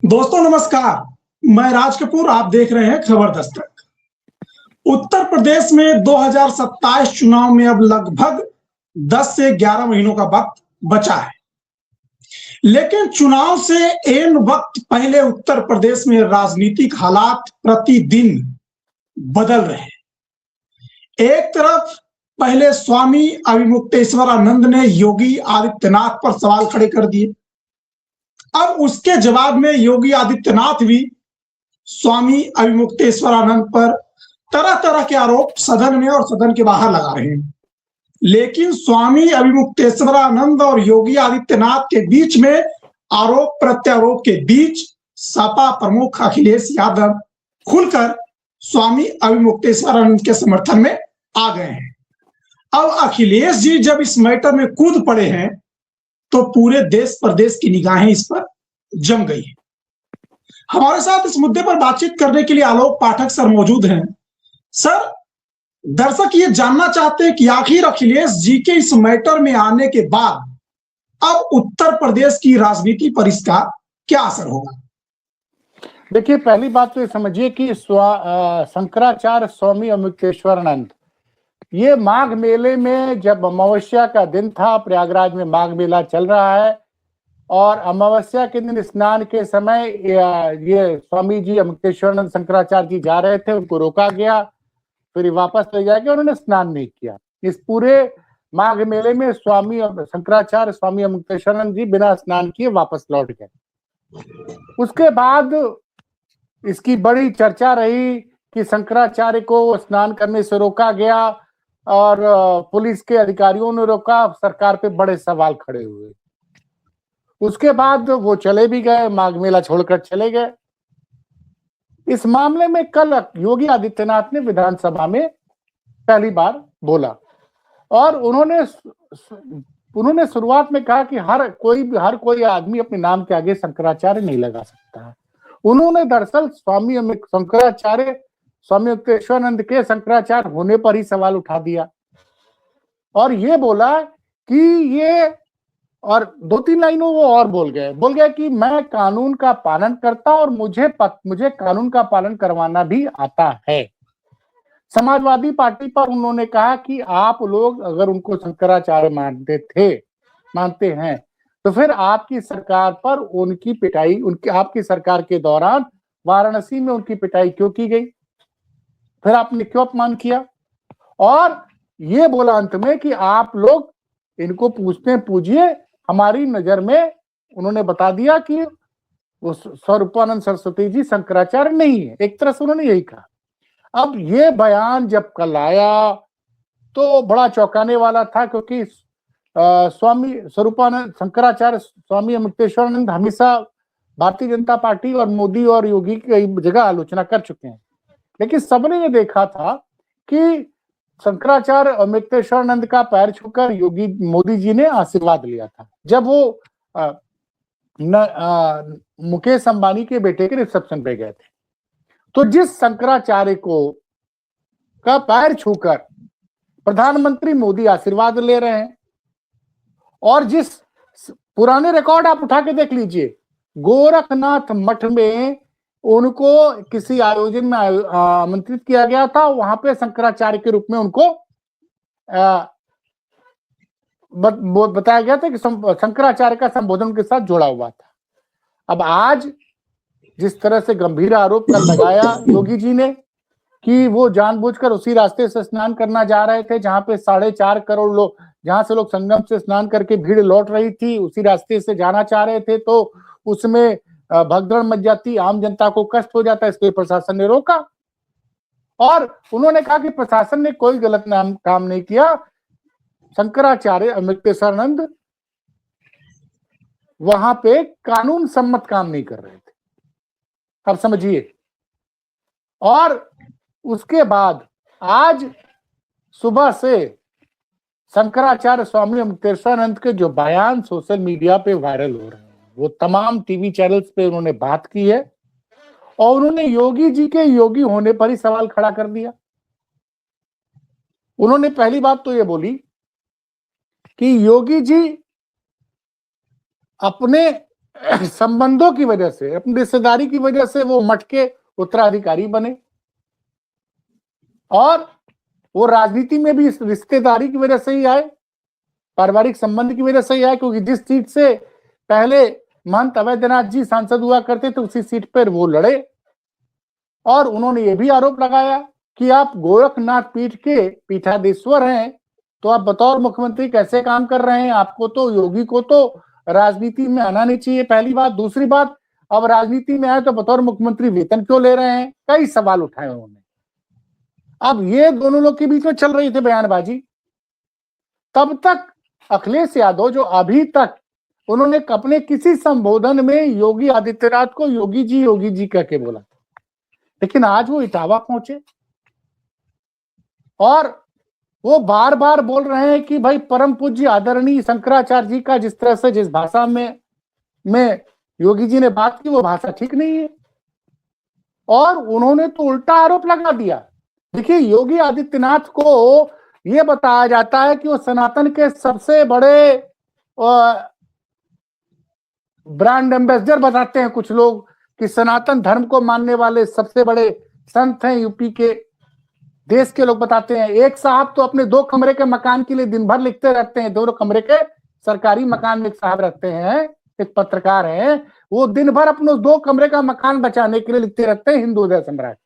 दोस्तों नमस्कार। मैं राज कपूर, आप देख रहे हैं खबर दस्तक। उत्तर प्रदेश में 2027 चुनाव में अब लगभग 10 से 11 महीनों का वक्त बचा है, लेकिन चुनाव से एन वक्त पहले उत्तर प्रदेश में राजनीतिक हालात प्रतिदिन बदल रहे हैं। एक तरफ पहले स्वामी अविमुक्तेश्वरानंद ने योगी आदित्यनाथ पर सवाल खड़े कर दिए। अब उसके जवाब में योगी आदित्यनाथ भी स्वामी अविमुक्तेश्वरानंद पर तरह तरह के आरोप सदन में और सदन के बाहर लगा रहे हैं। लेकिन स्वामी अविमुक्तेश्वरानंद और योगी आदित्यनाथ के बीच में आरोप प्रत्यारोप के बीच सपा प्रमुख अखिलेश यादव खुलकर स्वामी अविमुक्तेश्वरानंद के समर्थन में आ गए हैं। अब अखिलेश जी जब इस मैटर में कूद पड़े हैं तो पूरे देश प्रदेश की निगाहें इस पर जम गई है। हमारे साथ इस मुद्दे पर बातचीत करने के लिए आलोक पाठक सर मौजूद हैं। सर, दर्शक ये जानना चाहते हैं कि आखिर अखिलेश जी के इस मैटर में आने के बाद अब उत्तर प्रदेश की राजनीति पर इसका क्या असर होगा? देखिए, पहली बात तो ये समझिए कि शंकराचार्य स्वामी अमिकेश्वरानंद ये माघ मेले में, जब अमावस्या का दिन था, प्रयागराज में माघ मेला चल रहा है और अमावस्या के दिन स्नान के समय ये स्वामी जी अमिकेश्वरानंद शंकराचार्य जी जा रहे थे, उनको रोका गया, फिर वापस ले जाके उन्होंने स्नान नहीं किया। इस पूरे माघ मेले में स्वामी शंकराचार्य स्वामी अमिकेश्वरानंद जी बिना स्नान किए वापस लौट गए। उसके बाद इसकी बड़ी चर्चा रही कि शंकराचार्य को स्नान करने से रोका गया और पुलिस के अधिकारियों ने रोका, सरकार पे बड़े सवाल खड़े हुए। उसके बाद वो चले भी गए, माघ मेला छोड़कर चले गए। इस मामले में कल योगी आदित्यनाथ ने विधानसभा में पहली बार बोला और उन्होंने शुरुआत में कहा कि हर कोई आदमी अपने नाम के आगे शंकराचार्य नहीं लगा सकता। उन्होंने दरअसल स्वामी अमिकेश्वरानंद के शंकराचार्य होने पर ही सवाल उठा दिया और ये बोला कि ये, और 2-3 लाइनों वो और बोल गए कि मैं कानून का पालन करता और मुझे कानून का पालन करवाना भी आता है। समाजवादी पार्टी पर उन्होंने कहा कि आप लोग अगर उनको शंकराचार्य मानते हैं तो फिर आपकी सरकार पर आपकी सरकार के दौरान वाराणसी में उनकी पिटाई क्यों की गई, फिर आपने क्यों अपमान किया? और ये बोला अंत में कि आप लोग इनको पूजिए, हमारी नजर में उन्होंने बता दिया कि वो स्वरूपानंद सरस्वती जी शंकराचार्य नहीं है। एक तरह से उन्होंने यही कहा। अब ये बयान जब कल आया तो बड़ा चौंकाने वाला था, क्योंकि स्वामी स्वरूपानंद शंकराचार्य स्वामी अमिकेश्वरानंद हमेशा भारतीय जनता पार्टी और मोदी और योगी की कई जगह आलोचना कर चुके हैं, लेकिन सबने ये देखा था कि शंकराचार्य अमिकेश्वरानंद का पैर छूकर मोदी जी ने आशीर्वाद लिया था जब वो मुकेश अंबानी के बेटे के रिसेप्शन पे गए थे। तो जिस शंकराचार्य का पैर छूकर प्रधानमंत्री मोदी आशीर्वाद ले रहे हैं, और जिस पुराने रिकॉर्ड आप उठा के देख लीजिए, गोरखनाथ मठ में उनको किसी आयोजन में आमंत्रित किया गया था, वहां पे शंकराचार्य के रूप में उनको बताया गया था कि शंकराचार्य का संबोधन के साथ जुड़ा हुआ था। अब आज जिस तरह से गंभीर आरोप कर लगाया योगी जी ने कि वो जानबूझकर उसी रास्ते से स्नान करना जा रहे थे जहां पे 4.5 करोड़ लोग, जहां से लोग संगम से स्नान करके भीड़ लौट रही थी, उसी रास्ते से जाना चाह रहे थे, तो उसमें भगदड़ मच जाती, आम जनता को कष्ट हो जाता, इसलिए प्रशासन ने रोका। और उन्होंने कहा कि प्रशासन ने कोई गलत काम नहीं किया, शंकराचार्य अमिकेश्वरानंद वहां पे कानून सम्मत काम नहीं कर रहे थे। अब समझिए। और उसके बाद आज सुबह से शंकराचार्य स्वामी अमिकेश्वरानंद के जो बयान सोशल मीडिया पे वायरल हो रहे हैं, वो तमाम टीवी चैनल्स पे उन्होंने बात की है और उन्होंने योगी जी के योगी होने पर ही सवाल खड़ा कर दिया। उन्होंने पहली बात तो ये बोली कि योगी जी अपने संबंधों की वजह से, अपनी रिश्तेदारी की वजह से वो मठ के उत्तराधिकारी बने, और वो राजनीति में भी इस रिश्तेदारी की वजह से ही आए, पारिवारिक संबंध की वजह से ही आए, क्योंकि जिस सीट से पहले महंत अवैधनाथ जी सांसद हुआ करते थे उसी सीट पर वो लड़े, और उन्होंने ये भी आरोप लगाया कि आप गोरखनाथ पीठ के पीठाधीश्वर हैं, तो आप बतौर मुख्यमंत्री कैसे काम कर रहे हैं, आपको तो, योगी को तो राजनीति में आना नहीं चाहिए, पहली बात। दूसरी बात, अब राजनीति में आए तो बतौर मुख्यमंत्री वेतन क्यों ले रहे हैं, कई सवाल उठाए उन्होंने। अब ये दोनों लोग के बीच में चल रही थी बयानबाजी। तब तक अखिलेश यादव, जो अभी तक उन्होंने अपने किसी संबोधन में योगी आदित्यनाथ को योगी जी करके बोला, लेकिन आज वो इटावा पहुंचे और वो बार बार बोल रहे हैं कि भाई परम पूज्य आदरणीय शंकराचार्य जी का जिस तरह से, जिस भाषा में योगी जी ने बात की, वो भाषा ठीक नहीं है। और उन्होंने तो उल्टा आरोप लगा दिया। देखिए, योगी आदित्यनाथ को यह बताया जाता है कि वो सनातन के सबसे बड़े ब्रांड एम्बेसडर बताते हैं कुछ लोग, कि सनातन धर्म को मानने वाले सबसे बड़े संत हैं यूपी के, देश के लोग बताते हैं। एक साहब तो अपने 2 कमरे के मकान के लिए दिन भर लिखते रहते हैं, 2 कमरे के सरकारी मकान में एक साहब रहते हैं, एक पत्रकार हैं, वो दिन भर अपने 2 कमरे का मकान बचाने के लिए लिखते रहते हैं हिंदू हृदय सम्राट।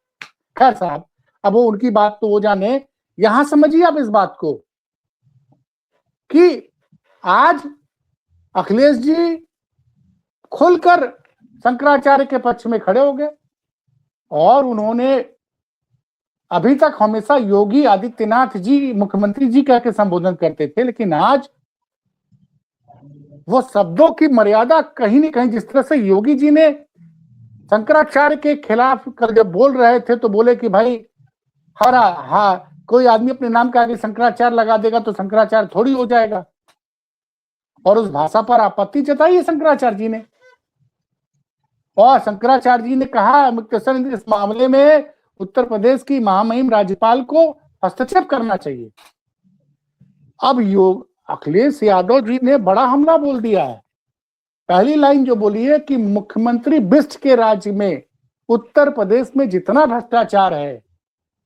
खैर साहब, अब वो उनकी बात तो वो जाने। यहां समझिए आप इस बात को कि आज अखिलेश जी खुलकर शंकराचार्य के पक्ष में खड़े हो गए, और उन्होंने अभी तक हमेशा योगी आदित्यनाथ जी मुख्यमंत्री जी कह के संबोधन करते थे, लेकिन आज वो शब्दों की मर्यादा कहीं न कहीं, जिस तरह से योगी जी ने शंकराचार्य के खिलाफ जब बोल रहे थे तो बोले कि भाई कोई आदमी अपने नाम के आगे शंकराचार्य लगा देगा तो शंकराचार्य थोड़ी हो जाएगा, और उस भाषा पर आपत्ति जताई है शंकराचार्य जी ने। और शंकराचार्य जी ने कहा मुक्तेश्वर, इस मामले में उत्तर प्रदेश की महामहिम राज्यपाल को हस्तक्षेप करना चाहिए। अब अखिलेश यादव जी ने बड़ा हमला बोल दिया है। पहली लाइन जो बोली है कि मुख्यमंत्री बिष्ट के राज्य में उत्तर प्रदेश में जितना भ्रष्टाचार है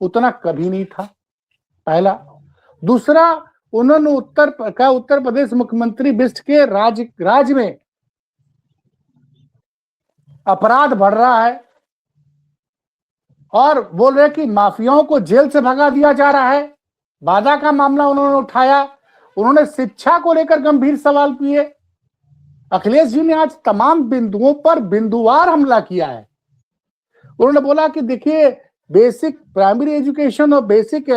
उतना कभी नहीं था, पहला। दूसरा, उन्होंने उत्तर प्रदेश मुख्यमंत्री बिष्ट के राज्य में अपराध बढ़ रहा है, और बोल रहे कि माफियाओं को जेल से भगा दिया जा रहा है। वादा का मामला उन्होंने उठाया। उन्होंने शिक्षा को लेकर गंभीर सवाल किए। अखिलेश जी ने आज तमाम बिंदुओं पर बिंदुवार हमला किया है। उन्होंने बोला कि देखिए, बेसिक प्राइमरी एजुकेशन और बेसिक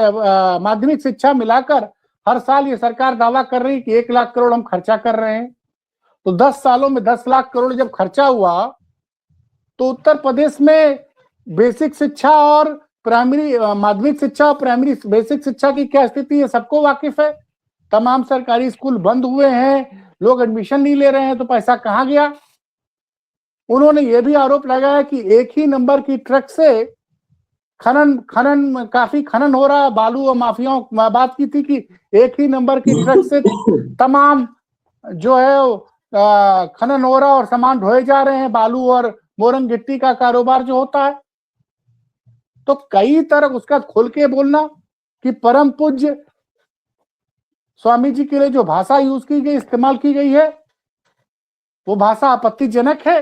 माध्यमिक शिक्षा मिलाकर हर साल ये सरकार दावा कर रही है कि 1 लाख करोड़ हम खर्चा कर रहे हैं। तो 10 सालों में 10 लाख करोड़ जब खर्चा हुआ तो उत्तर प्रदेश में बेसिक शिक्षा और प्राइमरी माध्यमिक शिक्षा और प्राइमरी बेसिक शिक्षा की क्या स्थिति है सबको वाकिफ है। तमाम सरकारी स्कूल बंद हुए हैं, लोग एडमिशन नहीं ले रहे हैं, तो पैसा कहां गया। उन्होंने ये भी आरोप लगाया कि एक ही नंबर की ट्रक से काफी खनन हो रहा है, बालू और माफियाओं बात की थी कि एक ही नंबर की ट्रक से तमाम जो है खनन हो रहा और सामान ढोए जा रहे हैं, बालू और मोरंग गिट्टी का कारोबार जो होता है। तो कई तरह उसका खोल के बोलना कि परम पूज्य स्वामी जी के लिए जो भाषा यूज की गई, इस्तेमाल की गई है, वो भाषा आपत्तिजनक है।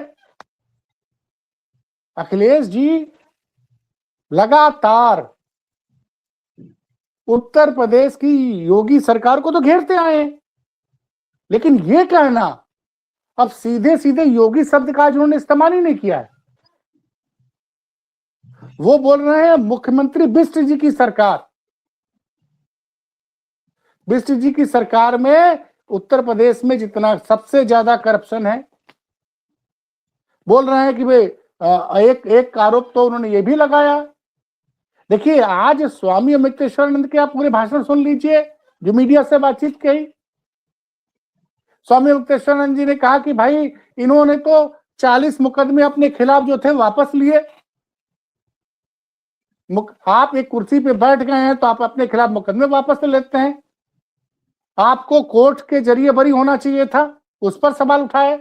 अखिलेश जी लगातार उत्तर प्रदेश की योगी सरकार को तो घेरते आए हैं, लेकिन ये कहना अब सीधे सीधे योगी शब्द का उन्होंने इस्तेमाल ही नहीं किया है। वो बोल रहे हैं मुख्यमंत्री बिष्ट जी की सरकार। बिष्ट जी की सरकार में उत्तर प्रदेश में जितना सबसे ज्यादा करप्शन है, बोल रहे हैं कि भाई एक आरोप तो उन्होंने ये भी लगाया। देखिए, आज स्वामी अमृतेश्वरानंद के आप पूरे भाषण सुन लीजिए जो मीडिया से बातचीत की। स्वामी अमृतेश्वरानंद जी ने कहा कि भाई इन्होंने तो 40 मुकदमे अपने खिलाफ जो थे वापस लिए। आप एक कुर्सी पे बैठ गए हैं तो आप अपने खिलाफ मुकदमे वापस लेते हैं। आपको कोर्ट के जरिए बरी होना चाहिए था, उस पर सवाल उठाए।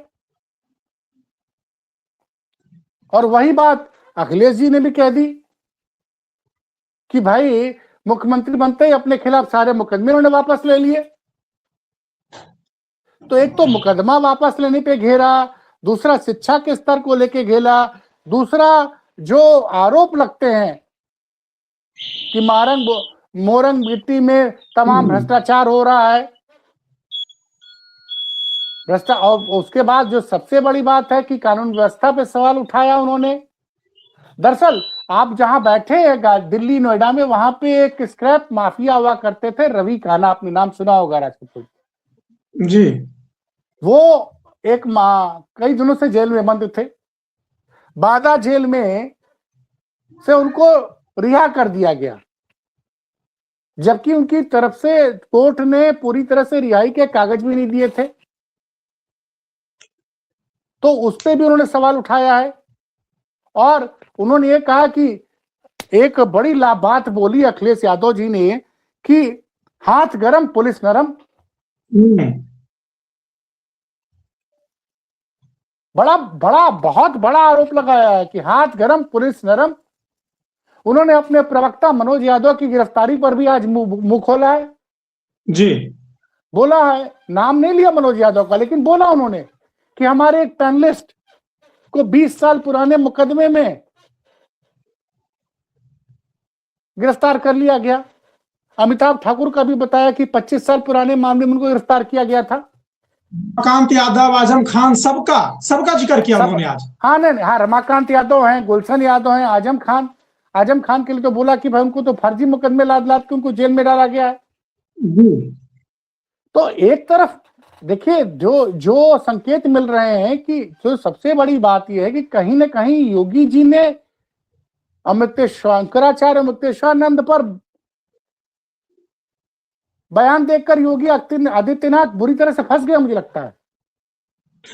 और वही बात अखिलेश जी ने भी कह दी कि भाई मुख्यमंत्री बनते ही अपने खिलाफ सारे मुकदमे उन्होंने वापस ले लिए। तो एक तो मुकदमा वापस लेने पे घेरा, दूसरा शिक्षा के स्तर को लेके घेरा, दूसरा जो आरोप लगते हैं कि मोरंग मिट्टी में तमाम भ्रष्टाचार हो रहा है, और उसके बाद जो सबसे बड़ी बात है कि कानून व्यवस्था पे सवाल उठाया उन्होंने। दरअसल आप जहां बैठे हैं दिल्ली नोएडा में, वहां पे एक स्क्रैप माफिया हुआ करते थे, रवि खाना, आपने नाम सुना होगा राजपूत जी। वो एक कई दिनों से जेल में बंद थे। बागा जेल में से उनको रिहा कर दिया गया, जबकि उनकी तरफ से कोर्ट ने पूरी तरह से रिहाई के कागज भी नहीं दिए थे। तो उस पर भी उन्होंने सवाल उठाया है और उन्होंने ये कहा कि एक बड़ी बात बोली अखिलेश यादव जी ने कि हाथ गरम पुलिस नरम। बहुत बड़ा आरोप लगाया है कि हाथ गरम पुलिस नरम। उन्होंने अपने प्रवक्ता मनोज यादव की गिरफ्तारी पर भी आज मुंह खोला है। जी। बोला है, नाम नहीं लिया मनोज यादव का, लेकिन बोला उन्होंने कि हमारे एक पैनलिस्ट को 20 साल पुराने मुकदमे में गिरफ्तार कर लिया गया। अमिताभ ठाकुर का भी बताया कि 25 साल पुराने मामले में उनको गिरफ्तार किया गया था। रमाकांत यादव, आजम खान, सबका जिक्र किया उन्होंने आज। हाँ नहीं, हाँ, रमाकांत यादव हैं, गुलशन यादव हैं, आजम खान के लिए तो बोला कि भाई उनको तो फर्जी मुकदमे लाद लाद के उनको जेल में डाला गया है। तो एक तरफ देखिए जो संकेत मिल रहे हैं कि जो सबसे बड़ी बात यह है कि कहीं ना कहीं योगी जी ने शंकराचार्य अमृतेश्वरानंद पर बयान देखकर योगी आदित्यनाथ बुरी तरह से फंस गया, मुझे लगता है।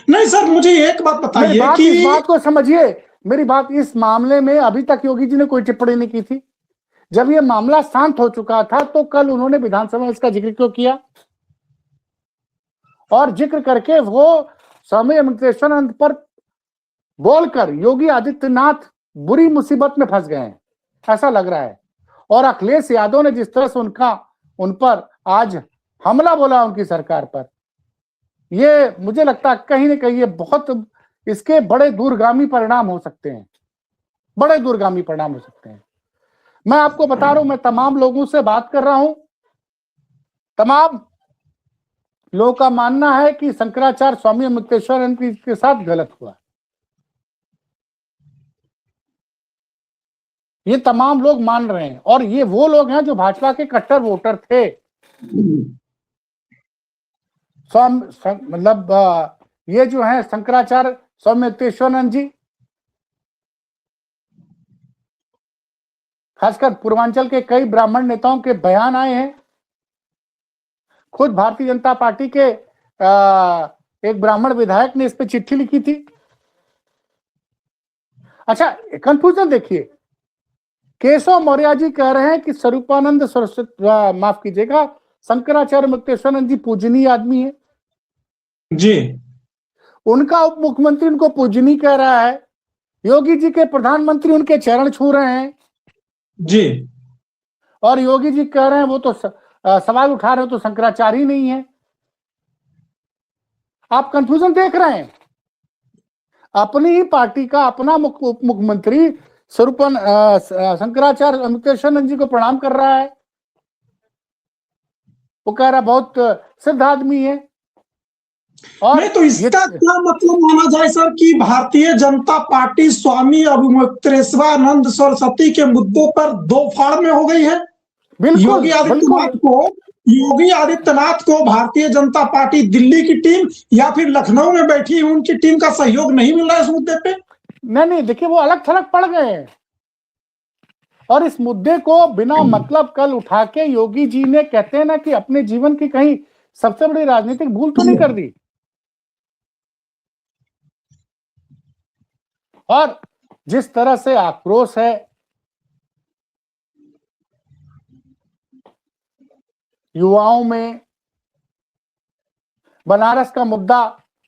नहीं सर, मुझे एक बात बताइए कि इस बात को समझिए, मेरी बात, इस मामले में अभी तक योगी जी ने कोई टिप्पणी नहीं की थी। जब ये मामला शांत हो चुका था तो कल उन्होंने विधानसभा में इसका जिक्र क्यों किया, और जिक्र करके वो स्वामी अमृतेश्वरानंद पर बोलकर योगी आदित्यनाथ बुरी मुसीबत में फंस गए हैं, ऐसा लग रहा है। और अखिलेश यादव ने जिस तरह से उन पर आज हमला बोला उनकी सरकार पर, ये मुझे लगता है कहीं ना कहीं ये बहुत इसके बड़े दूरगामी परिणाम हो सकते हैं, बड़े दूरगामी परिणाम हो सकते हैं। मैं आपको बता रहा हूं, मैं तमाम लोगों से बात कर रहा हूं, तमाम लोगों का मानना है कि शंकराचार्य स्वामी अमृतेश्वरानंद के साथ गलत हुआ। ये तमाम लोग मान रहे हैं, और ये वो लोग हैं जो भाजपा के कट्टर वोटर थे। मतलब ये जो है शंकराचार्य स्वामी अमृतेश्वरानंद जी, खासकर पूर्वांचल के कई ब्राह्मण नेताओं के बयान आए हैं। खुद भारतीय जनता पार्टी के एक ब्राह्मण विधायक ने इस पे चिट्ठी लिखी थी। अच्छा, कंफ्यूजन देखिए, केशव मौर्य जी कह रहे हैं कि स्वरूपानंद सरस्वती, माफ कीजिएगा, शंकराचार्य अमृतेश्वरानंद जी पूजनीय आदमी है जी। उनका उप मुख्यमंत्री उनको पूजनीय कह रहा है, योगी जी के प्रधानमंत्री उनके चरण छू रहे हैं जी। और योगी जी कह रहे हैं वो तो सवाल उठा रहे हो तो शंकराचार्य ही नहीं है। आप कंफ्यूजन देख रहे हैं। अपनी ही पार्टी का अपना उप मुख्यमंत्री शंकराचार्य अमृतेश्वरानंद जी को प्रणाम कर रहा है, वो कह रहा बहुत सिद्ध आदमी है। और नहीं, तो इसका क्या मतलब माना जाए सर कि भारतीय जनता पार्टी स्वामी अमृतेश्वरानंद सरस्वती के मुद्दों पर दो फाड़ में हो गई है। योगी आदित्यनाथ को भारतीय जनता पार्टी दिल्ली की टीम या फिर लखनऊ में बैठी उनकी टीम का सहयोग नहीं मिल रहा है इस मुद्दे पे। नहीं, देखिए वो अलग थलग पड़ गए हैं, और इस मुद्दे को बिना मतलब कल उठा के योगी जी ने, कहते हैं ना कि अपने जीवन की कहीं सबसे बड़ी राजनीतिक भूल तो नहीं कर दी। और जिस तरह से आक्रोश है युवाओं में, बनारस का मुद्दा,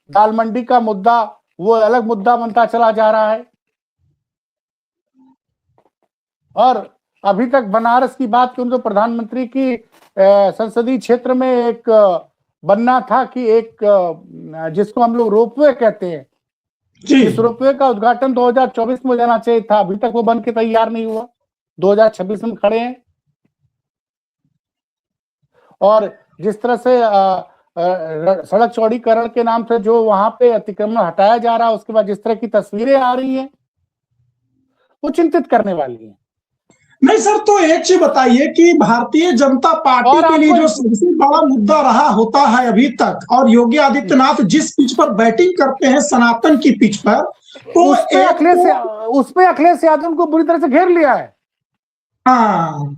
दाल मंडी का मुद्दा वो अलग मुद्दा बनता चला जा रहा है, और अभी तक बनारस की बात करूं तो प्रधानमंत्री की संसदीय क्षेत्र में एक बनना था कि एक जिसको हम लोग रोपवे कहते हैं, जी इस रोपवे का उद्घाटन 2024 में हो जाना चाहिए था, अभी तक वो बन के तैयार नहीं हुआ, 2026 में खड़े हैं। और जिस तरह से सड़क चौड़ीकरण के नाम से जो वहां पे अतिक्रमण हटाया जा रहा है, उसके बाद जिस तरह की तस्वीरें आ रही हैं वो चिंतित करने वाली है। नहीं सर, तो एक चीज बताइए कि भारतीय जनता पार्टी और के लिए आपको जो सबसे बड़ा मुद्दा रहा होता है अभी तक, और योगी आदित्यनाथ जिस पिच पर बैटिंग करते हैं सनातन की पिच पर, तो उसमें अखिलेश यादव को बुरी तरह से घेर लिया है। हाँ,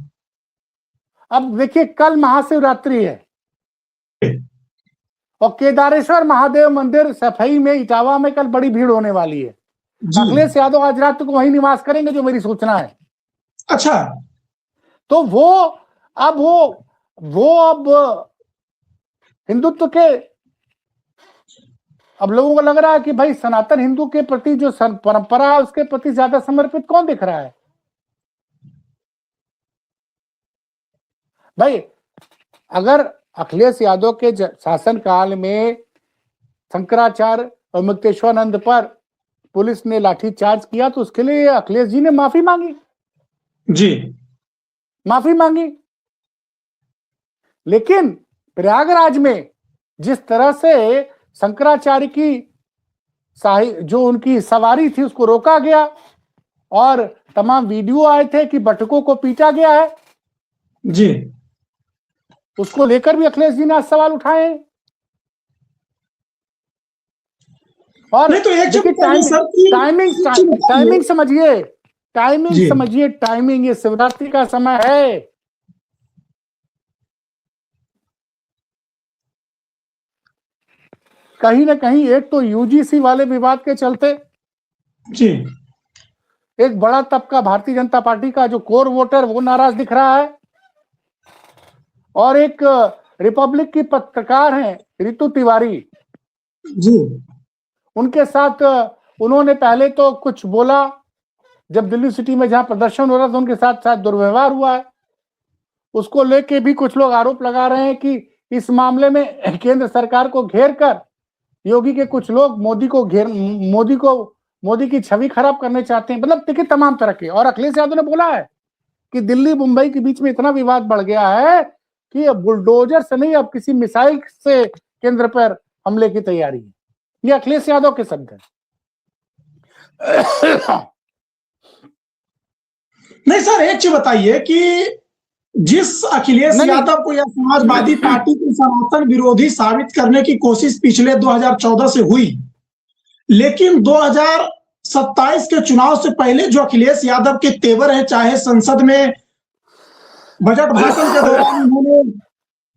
अब देखिए कल महाशिवरात्रि है और केदारेश्वर महादेव मंदिर सफाई में इटावा में कल बड़ी भीड़ होने वाली है। अखिलेश यादव आज रात को वहीं निवास करेंगे, जो मेरी सूचना है। अच्छा, तो वो अब हिंदुत्व के, अब लोगों को लग रहा है कि भाई सनातन हिंदू के प्रति जो परंपरा है उसके प्रति ज्यादा समर्पित कौन दिख रहा है भाई। अगर अखिलेश यादव के शासन काल में शंकराचार्य और मुक्तेश्वरानंद पर पुलिस ने लाठीचार्ज किया तो उसके लिए अखिलेश जी ने माफी मांगी, माफी मांगी। लेकिन प्रयागराज में जिस तरह से शंकराचार्य की जो उनकी सवारी थी उसको रोका गया और तमाम वीडियो आए थे कि बटुकों को पीटा गया है जी, उसको लेकर भी अखिलेश जी ने आज सवाल उठाए। और नहीं तो एक टाइमिंग समझिए, टाइमिंग ये शिवरात्रि का समय है। कहीं ना कहीं एक तो यूजीसी वाले विवाद के चलते जी, एक बड़ा तबका भारतीय जनता पार्टी का जो कोर वोटर वो नाराज दिख रहा है, और एक रिपब्लिक की पत्रकार हैं रितु तिवारी जी, उनके साथ उन्होंने पहले तो कुछ बोला, जब दिल्ली सिटी में जहां प्रदर्शन हो रहा था उनके साथ साथ दुर्व्यवहार हुआ है, उसको लेके भी कुछ लोग आरोप लगा रहे हैं कि इस मामले में केंद्र सरकार को घेर कर योगी के कुछ लोग मोदी की छवि खराब करने चाहते हैं। मतलब देखिए तमाम तरह के। और अखिलेश यादव ने बोला है कि दिल्ली मुंबई के बीच में इतना विवाद बढ़ गया है कि अब बुलडोजर से नहीं, अब किसी मिसाइल से केंद्र पर हमले की तैयारी है। ये अखिलेश यादव के शब्द हैं। नहीं सर, एक चीज बताइए कि जिस अखिलेश यादव को या समाजवादी पार्टी को सनातन विरोधी साबित करने की कोशिश पिछले 2014 से हुई, लेकिन 2027 के चुनाव से पहले जो अखिलेश यादव के तेवर है, चाहे संसद में बजट भाषण के दौरान उन्होंने,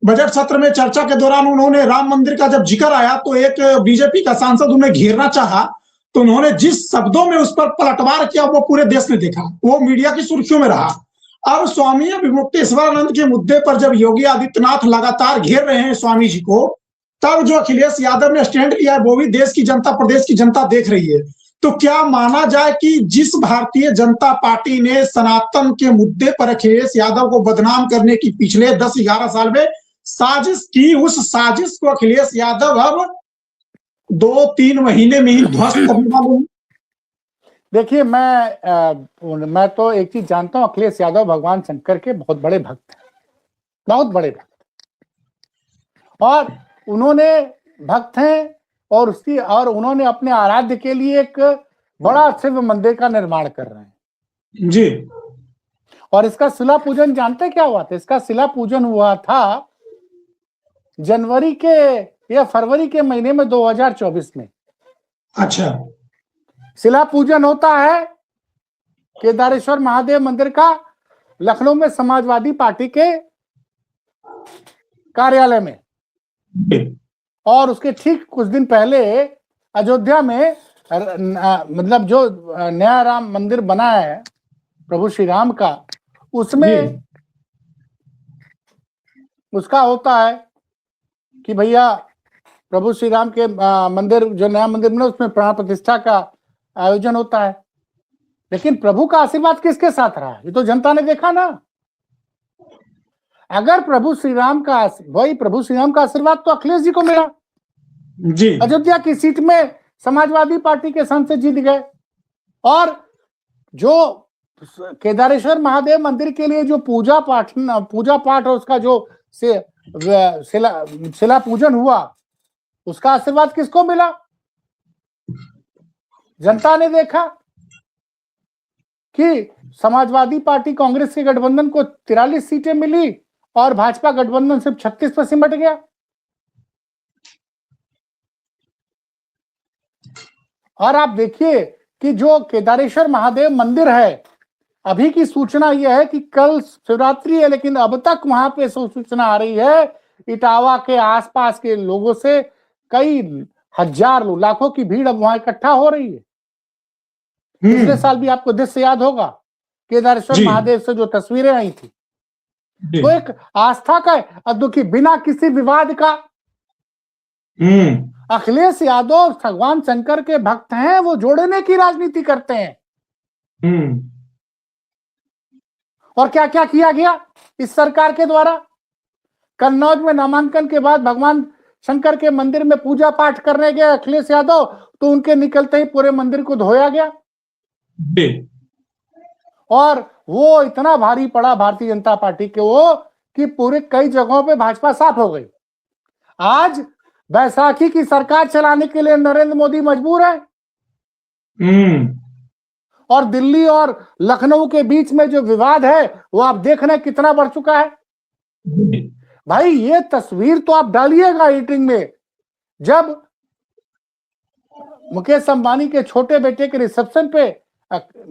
बजट सत्र में चर्चा के दौरान उन्होंने राम मंदिर का जब जिक्र आया तो एक बीजेपी का सांसद उन्हें घेरना चाहा, तो उन्होंने जिस शब्दों में उस पर पलटवार किया वो पूरे देश ने देखा, वो मीडिया की सुर्खियों में रहा। अब स्वामी मुक्तेश्वरानंद के मुद्दे पर जब योगी आदित्यनाथ लगातार घेर रहे हैं स्वामी जी को, तब जो अखिलेश यादव ने स्टैंड लिया है वो भी देश की जनता, प्रदेश की जनता देख रही है। तो क्या माना जाए कि जिस भारतीय जनता पार्टी ने सनातन के मुद्दे पर अखिलेश यादव को बदनाम करने की पिछले 10-11 साल में साजिश की, उस साजिश को अखिलेश यादव अब 2-3 महीने में ही ध्वस्त करने वाले हैं? देखिए मैं तो एक चीज जानता हूं, अखिलेश यादव भगवान शंकर के बहुत बड़े भक्त हैं, बहुत बड़े भक्त, और उन्होंने भक्त हैं और उन्होंने अपने आराध्य के लिए एक बड़ा शिव मंदिर का निर्माण कर रहे हैं जी। और इसका शिला पूजन जानते क्या हुआ था? इसका शिला पूजन हुआ था जनवरी के या फरवरी के महीने में 2024 में। अच्छा, शिला पूजन होता है केदारेश्वर महादेव मंदिर का लखनऊ में समाजवादी पार्टी के कार्यालय में, और उसके ठीक कुछ दिन पहले अयोध्या में मतलब जो नया राम मंदिर बना है प्रभु श्री राम का, उसमें उसका होता है कि भैया प्रभु श्री राम के मंदिर, जो नया मंदिर बना उसमें प्राण प्रतिष्ठा का आयोजन होता है। लेकिन प्रभु का आशीर्वाद किसके साथ रहा, ये तो जनता ने देखा ना। अगर प्रभु श्री राम का आशीर्वाद तो अखिलेश जी को मिला। जी अयोध्या की सीट में समाजवादी पार्टी के सांसद जीत गए, और जो केदारेश्वर महादेव मंदिर के लिए जो पूजा पाठ और उसका जो शिला पूजन हुआ, उसका आशीर्वाद किसको मिला? जनता ने देखा कि समाजवादी पार्टी कांग्रेस के गठबंधन को 43 सीटें मिली और भाजपा गठबंधन सिर्फ 36 पर सिमट गया। और आप देखिए कि जो केदारेश्वर महादेव मंदिर है, अभी की सूचना यह है कि कल शिवरात्रि है, लेकिन अब तक वहां पे सूचना आ रही है इटावा के आसपास के लोगों से कई हजार लाखों की भीड़ अब वहां इकट्ठा हो रही है। पिछले साल भी आपको दृश्य याद होगा, केदारेश्वर महादेव से जो तस्वीरें आई थी, तो एक आस्था का दुखी बिना किसी विवाद का। अखिलेश यादव भगवान शंकर के भक्त हैं, वो जोड़ने की राजनीति करते हैं। और क्या क्या किया गया इस सरकार के द्वारा? कन्नौज में नामांकन के बाद भगवान शंकर के मंदिर में पूजा पाठ करने गए अखिलेश यादव, तो उनके निकलते ही पूरे मंदिर को धोया गया। और वो इतना भारी पड़ा भारतीय जनता पार्टी के वो कि पूरे कई जगहों पे भाजपा साफ हो गई। आज बैसाखी की सरकार चलाने के लिए नरेंद्र मोदी मजबूर है। और दिल्ली और लखनऊ के बीच में जो विवाद है वो आप देख रहे हैं कितना बढ़ चुका है। भाई ये तस्वीर तो आप डालिएगा एडिटिंग में, जब मुकेश अंबानी के छोटे बेटे के रिसेप्शन पे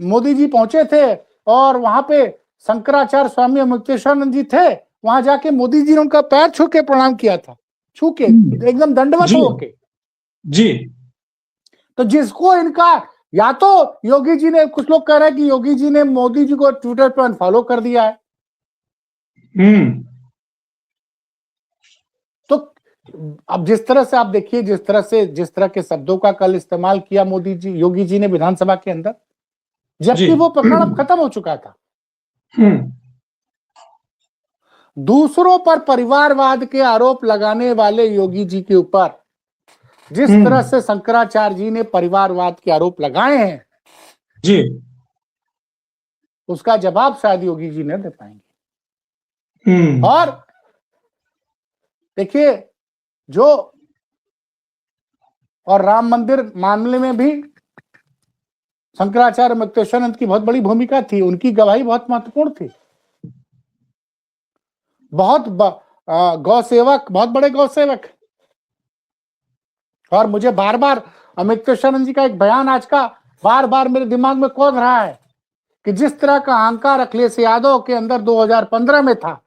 मोदी जी पहुंचे थे और वहां पे शंकराचार्य स्वामी मुक्तेश्वरानंद जी थे, वहां जाके मोदी जी ने उनका पैर छू के प्रणाम किया था, छू के एकदम दंडवत होके। जी तो जिसको इनका, या तो योगी जी ने, कुछ लोग कह रहे हैं कि योगी जी ने मोदी जी को ट्विटर पर अनफॉलो कर दिया है। तो अब जिस तरह से आप देखिए, जिस तरह के शब्दों का कल इस्तेमाल किया योगी जी ने विधानसभा के अंदर, जबकि वो प्रकरण अब खत्म हो चुका था। दूसरों पर परिवारवाद के आरोप लगाने वाले योगी जी के ऊपर जिस तरह से शंकराचार्य जी ने परिवारवाद के आरोप लगाए हैं जी, उसका जवाब शायद योगी जी नहीं दे पाएंगे। और देखिए, जो और राम मंदिर मामले में भी शंकराचार्य मुक्तेश्वरानंद की बहुत बड़ी भूमिका थी, उनकी गवाही बहुत महत्वपूर्ण थी। बहुत बड़े गौ सेवक। और मुझे बार बार मुक्तेश्वरानंद जी का एक बयान आज का बार बार मेरे दिमाग में कौध रहा है कि जिस तरह का अहंकार अखिलेश यादव के अंदर 2015 में था,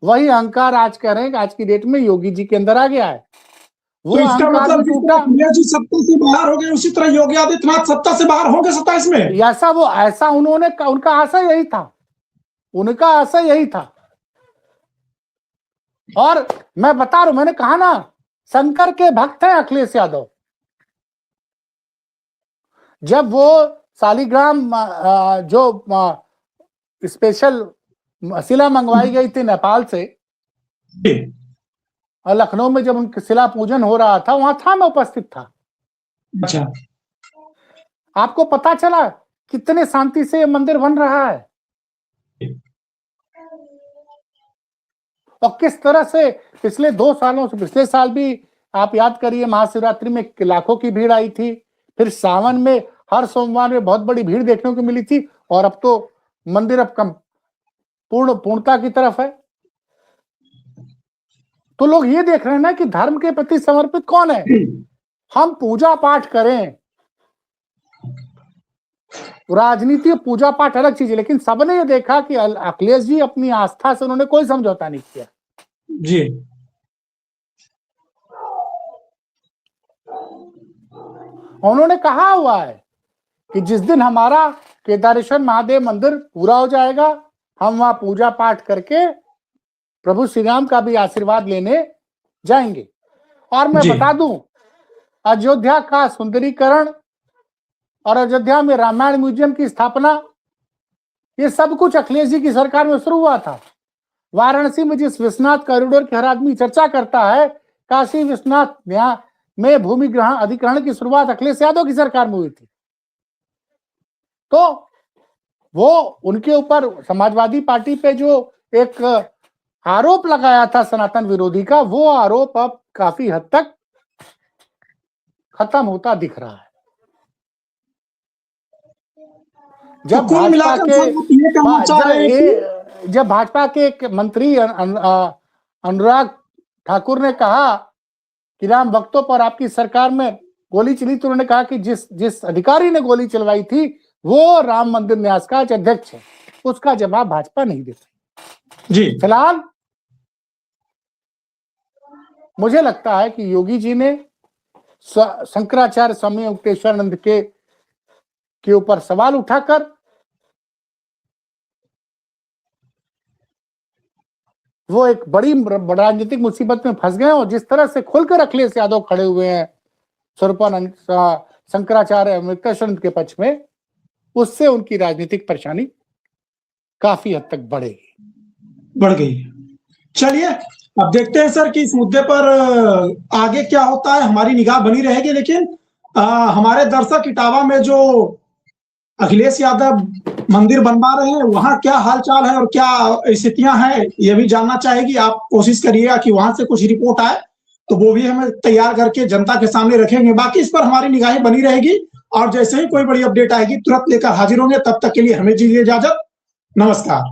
वही अहंकार आज कह रहे हैं कि आज की डेट में योगी जी के अंदर आ गया है। वो तो इसका मतलब जी सत्ता से बाहर हो गए, उसी तरह योगी आदित्यनाथ सत्ता से बाहर हो गए 27 में। ऐसा उनका आशा यही था, उनका आशा यही था। और मैं बता रहा हूं, मैंने कहा ना, शंकर के भक्त हैं अखिलेश यादव। जब वो शालिग्राम जो स्पेशल शिला मंगवाई गई थी नेपाल से, और लखनऊ में जब उनका शिला पूजन हो रहा था, वहां था, मैं उपस्थित था। अच्छा, आपको पता चला कितने शांति से ये मंदिर बन रहा है और किस तरह से पिछले 2 सालों से, पिछले साल भी आप याद करिए, महाशिवरात्रि में लाखों की भीड़ आई थी, फिर सावन में हर सोमवार में बहुत बड़ी भीड़ देखने को मिली थी, और अब तो मंदिर अब पूर्णता की तरफ है। तो लोग ये देख रहे हैं ना कि धर्म के प्रति समर्पित कौन है। हम पूजा पाठ करें, राजनीति पूजा पाठ अलग चीज है, लेकिन सबने ये देखा कि अखिलेश जी अपनी आस्था से उन्होंने कोई समझौता नहीं किया जी। उन्होंने कहा हुआ है कि जिस दिन हमारा केदारेश्वर महादेव मंदिर पूरा हो जाएगा, हम वहां पूजा पाठ करके प्रभु श्री राम का भी आशीर्वाद लेने जाएंगे। और मैं बता दूं, अयोध्या का सुंदरीकरण और अयोध्या में रामायण म्यूजियम की स्थापना, ये सब कुछ अखिलेश जी की सरकार में शुरू हुआ था। वाराणसी में जिस विश्वनाथ कॉरिडोर की हर आदमी चर्चा करता है, काशी विश्वनाथ में भूमि ग्रहण अधिग्रहण की शुरुआत अखिलेश यादव की सरकार में हुई थी। तो वो उनके ऊपर समाजवादी पार्टी पे जो एक आरोप लगाया था सनातन विरोधी का, वो आरोप अब काफी हद तक खत्म होता दिख रहा है। जब कुल मिलाकर ये कहना चाह रहे हैं जब भाजपा के एक मंत्री अनुराग ठाकुर ने कहा कि राम भक्तों पर आपकी सरकार में गोली चली, तो उन्होंने कहा कि जिस अधिकारी ने गोली चलवाई थी वो राम मंदिर न्यास का अध्यक्ष है। उसका जवाब भाजपा नहीं देती जी। फिलहाल मुझे लगता है कि योगी जी ने शंकराचार्य स्वामी वेंकटेश्वरानंद के ऊपर सवाल उठाकर वो एक बड़ी राजनीतिक मुसीबत में फंस गए। और जिस तरह से खुलकर अखिलेश यादव खड़े हुए हैं स्वरूपानंद शंकराचार्य वेंकटेश्वरानंद के पक्ष में, उससे उनकी राजनीतिक परेशानी काफी हद तक बढ़ गई। चलिए अब देखते हैं सर कि इस मुद्दे पर आगे क्या होता है, हमारी निगाह बनी रहेगी। लेकिन हमारे दर्शक इटावा में जो अखिलेश यादव मंदिर बनवा रहे हैं, वहां क्या हालचाल है और क्या स्थितियां हैं, ये भी जानना चाहेगी। आप कोशिश करिएगा कि वहां से कुछ रिपोर्ट आए तो वो भी हमें तैयार करके जनता के सामने रखेंगे। बाकी इस पर हमारी निगाहें बनी रहेगी और जैसे ही कोई बड़ी अपडेट आएगी तुरंत लेकर हाजिर होंगे। तब तक के लिए हमें दीजिए इजाजत। नमस्कार।